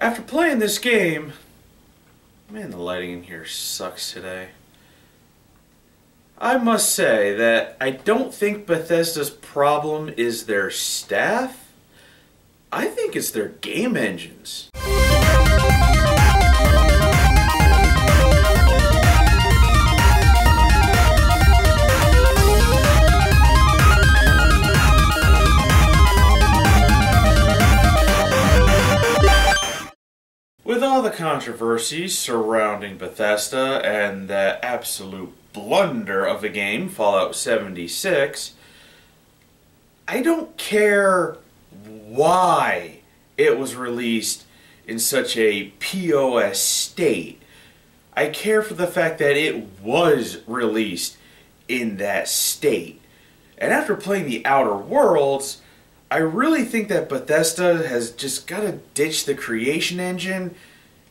After playing this game, man, the lighting in here sucks today. I must say that I don't think Bethesda's problem is their staff. I think it's their game engines. With all the controversies surrounding Bethesda and that absolute blunder of a game, Fallout 76, I don't care why it was released in such a POS state. I care for the fact that it was released in that state. And after playing The Outer Worlds, I really think that Bethesda has just got to ditch the creation engine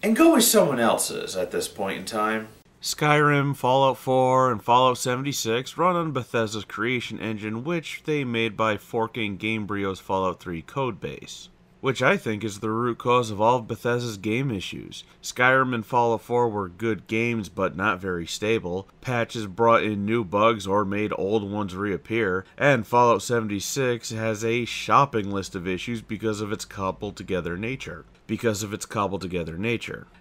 and go with someone else's at this point in time. Skyrim, Fallout 4, and Fallout 76 run on Bethesda's creation engine, which they made by forking Gamebryo's Fallout 3 codebase, which I think is the root cause of all of Bethesda's game issues. Skyrim and Fallout 4 were good games, but not very stable. Patches brought in new bugs or made old ones reappear, and Fallout 76 has a shopping list of issues because of its cobbled together nature.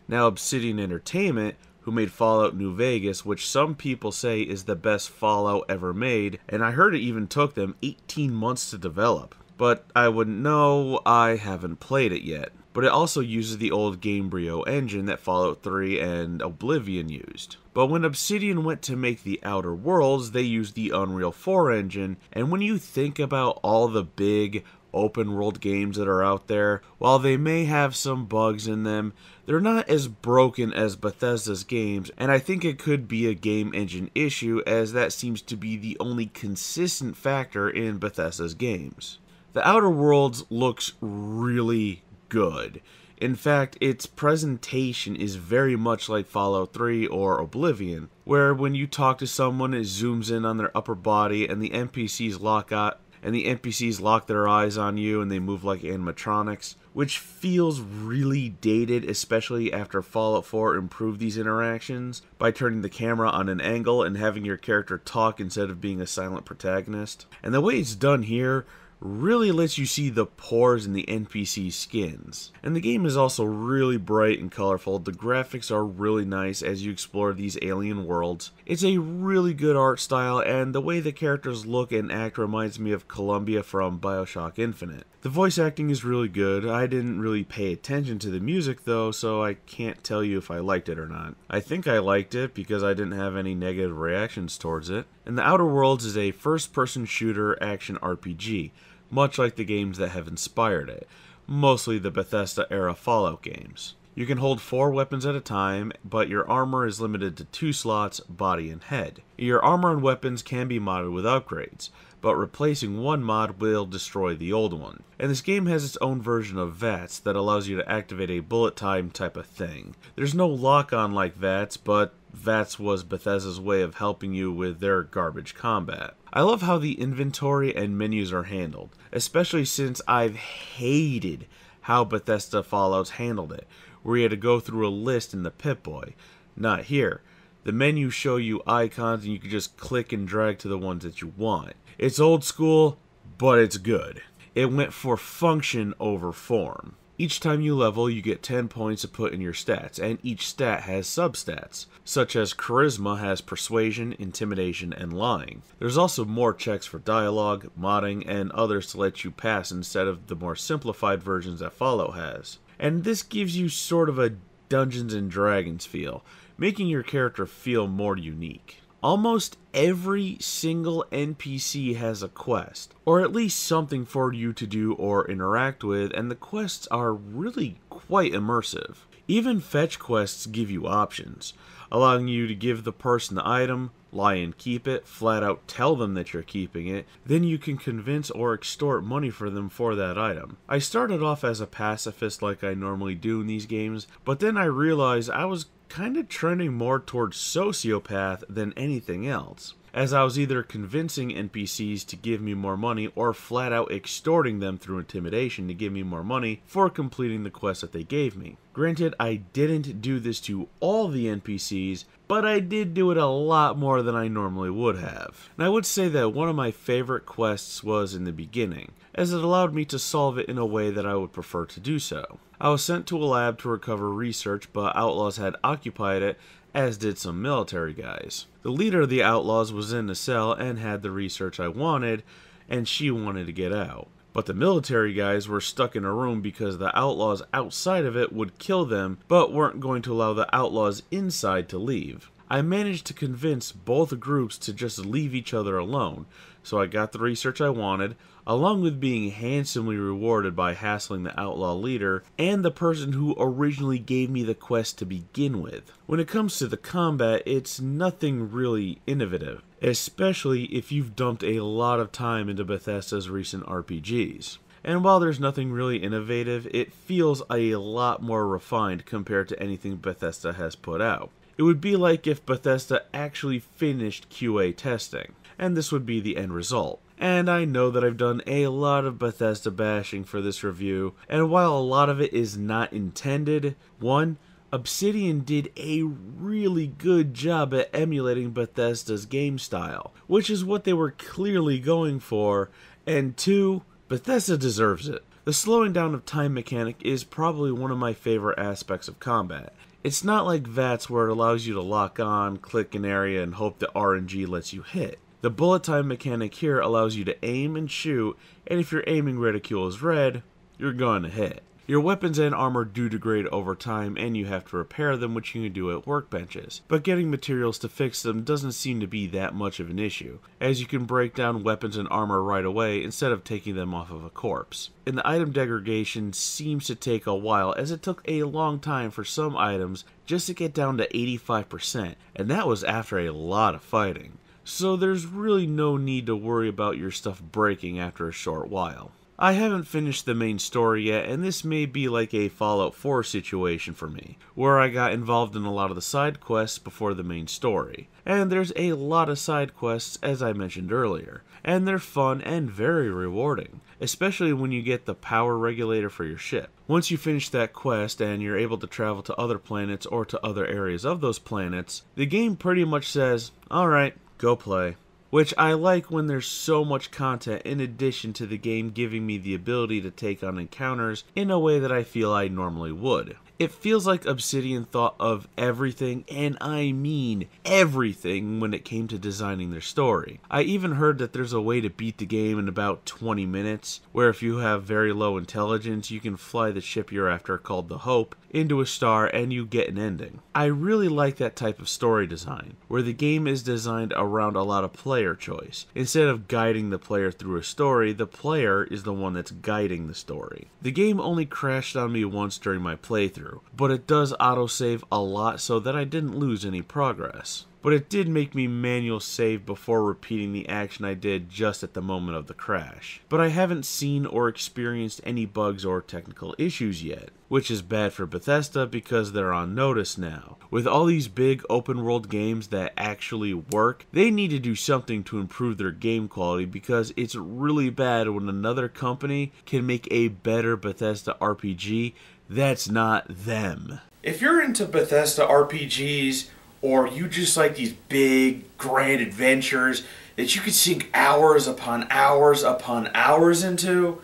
Now Obsidian Entertainment, who made Fallout New Vegas, which some people say is the best Fallout ever made, and I heard it even took them 18 months to develop. But I wouldn't know, I haven't played it yet. But it also uses the old Gamebryo engine that Fallout 3 and Oblivion used. But when Obsidian went to make The Outer Worlds, they used the Unreal 4 engine, and when you think about all the big open world games that are out there, while they may have some bugs in them, they're not as broken as Bethesda's games, and I think it could be a game engine issue, as that seems to be the only consistent factor in Bethesda's games. The Outer Worlds looks really good. In fact, its presentation is very much like Fallout 3 or Oblivion, where when you talk to someone, it zooms in on their upper body and the NPCs lock their eyes on you and they move like animatronics, which feels really dated, especially after Fallout 4 improved these interactions by turning the camera on an angle and having your character talk instead of being a silent protagonist. And the way it's done here really lets you see the pores in the NPC skins. And the game is also really bright and colorful. The graphics are really nice as you explore these alien worlds. It's a really good art style, and the way the characters look and act reminds me of Columbia from BioShock Infinite. The voice acting is really good. I didn't really pay attention to the music though, so I can't tell you if I liked it or not. I think I liked it because I didn't have any negative reactions towards it. And The Outer Worlds is a first-person shooter action RPG, much like the games that have inspired it, mostly the Bethesda-era Fallout games. You can hold 4 weapons at a time, but your armor is limited to 2 slots, body and head. Your armor and weapons can be modded with upgrades, but replacing one mod will destroy the old one. And this game has its own version of VATS that allows you to activate a bullet time type of thing. There's no lock-on like VATS, but VATS was Bethesda's way of helping you with their garbage combat. I love how the inventory and menus are handled, especially since I've hated how Bethesda Fallouts handled it, where you had to go through a list in the Pip-Boy. Not here. The menus show you icons and you can just click and drag to the ones that you want. It's old school, but it's good. It went for function over form. Each time you level, you get 10 points to put in your stats, and each stat has substats, such as Charisma has Persuasion, Intimidation, and Lying. There's also more checks for dialogue, modding, and others to let you pass instead of the more simplified versions that Fallout has. And this gives you sort of a Dungeons and Dragons feel, making your character feel more unique. Almost every single NPC has a quest, or at least something for you to do or interact with, and the quests are really quite immersive. Even fetch quests give you options, allowing you to give the person the item, lie and keep it, flat out tell them that you're keeping it, then you can convince or extort money for them for that item. I started off as a pacifist like I normally do in these games, but then I realized I was kind of trending more towards sociopath than anything else. as I was either convincing NPCs to give me more money or flat out extorting them through intimidation to give me more money for completing the quest that they gave me. Granted, I didn't do this to all the NPCs, but I did do it a lot more than I normally would have. And I would say that one of my favorite quests was in the beginning, as it allowed me to solve it in a way that I would prefer to do so. I was sent to a lab to recover research, but outlaws had occupied it, as did some military guys. The leader of the outlaws was in the cell and had the research I wanted, and she wanted to get out. But the military guys were stuck in a room because the outlaws outside of it would kill them, but weren't going to allow the outlaws inside to leave. I managed to convince both groups to just leave each other alone, so I got the research I wanted, along with being handsomely rewarded by hassling the outlaw leader and the person who originally gave me the quest to begin with. When it comes to the combat, it's nothing really innovative, especially if you've dumped a lot of time into Bethesda's recent RPGs. And while there's nothing really innovative, it feels a lot more refined compared to anything Bethesda has put out. It would be like if Bethesda actually finished QA testing, and this would be the end result. And I know that I've done a lot of Bethesda bashing for this review, and while a lot of it is not intended, one, Obsidian did a really good job at emulating Bethesda's game style, which is what they were clearly going for, and two, Bethesda deserves it. The slowing down of time mechanic is probably one of my favorite aspects of combat. It's not like VATS where it allows you to lock on, click an area, and hope the RNG lets you hit. The bullet time mechanic here allows you to aim and shoot, and if your aiming reticule is red, you're going to hit. Your weapons and armor do degrade over time, and you have to repair them, which you can do at workbenches. But getting materials to fix them doesn't seem to be that much of an issue, as you can break down weapons and armor right away instead of taking them off of a corpse. And the item degradation seems to take a while, as it took a long time for some items just to get down to 85%, and that was after a lot of fighting. So there's really no need to worry about your stuff breaking after a short while. I haven't finished the main story yet, and this may be like a Fallout 4 situation for me, where I got involved in a lot of the side quests before the main story. And there's a lot of side quests, as I mentioned earlier, and they're fun and very rewarding, especially when you get the power regulator for your ship. Once you finish that quest and you're able to travel to other planets or to other areas of those planets, the game pretty much says, alright, go play. Which I like when there's so much content in addition to the game giving me the ability to take on encounters in a way that I feel I normally would. It feels like Obsidian thought of everything, and I mean everything, when it came to designing their story. I even heard that there's a way to beat the game in about 20 minutes, where if you have very low intelligence, you can fly the ship you're after, called the Hope, into a star and you get an ending. I really like that type of story design, where the game is designed around a lot of player choice. Instead of guiding the player through a story, the player is the one that's guiding the story. The game only crashed on me once during my playthrough, but it does autosave a lot so that I didn't lose any progress. But it did make me manual save before repeating the action I did just at the moment of the crash. But I haven't seen or experienced any bugs or technical issues yet, which is bad for Bethesda because they're on notice now. With all these big open world games that actually work, they need to do something to improve their game quality, because it's really bad when another company can make a better Bethesda RPG that's not them. If you're into Bethesda RPGs, or you just like these big, grand adventures that you could sink hours upon hours upon hours into,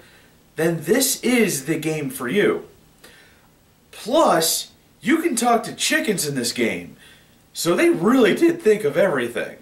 then this is the game for you. Plus, you can talk to chickens in this game, so they really did think of everything.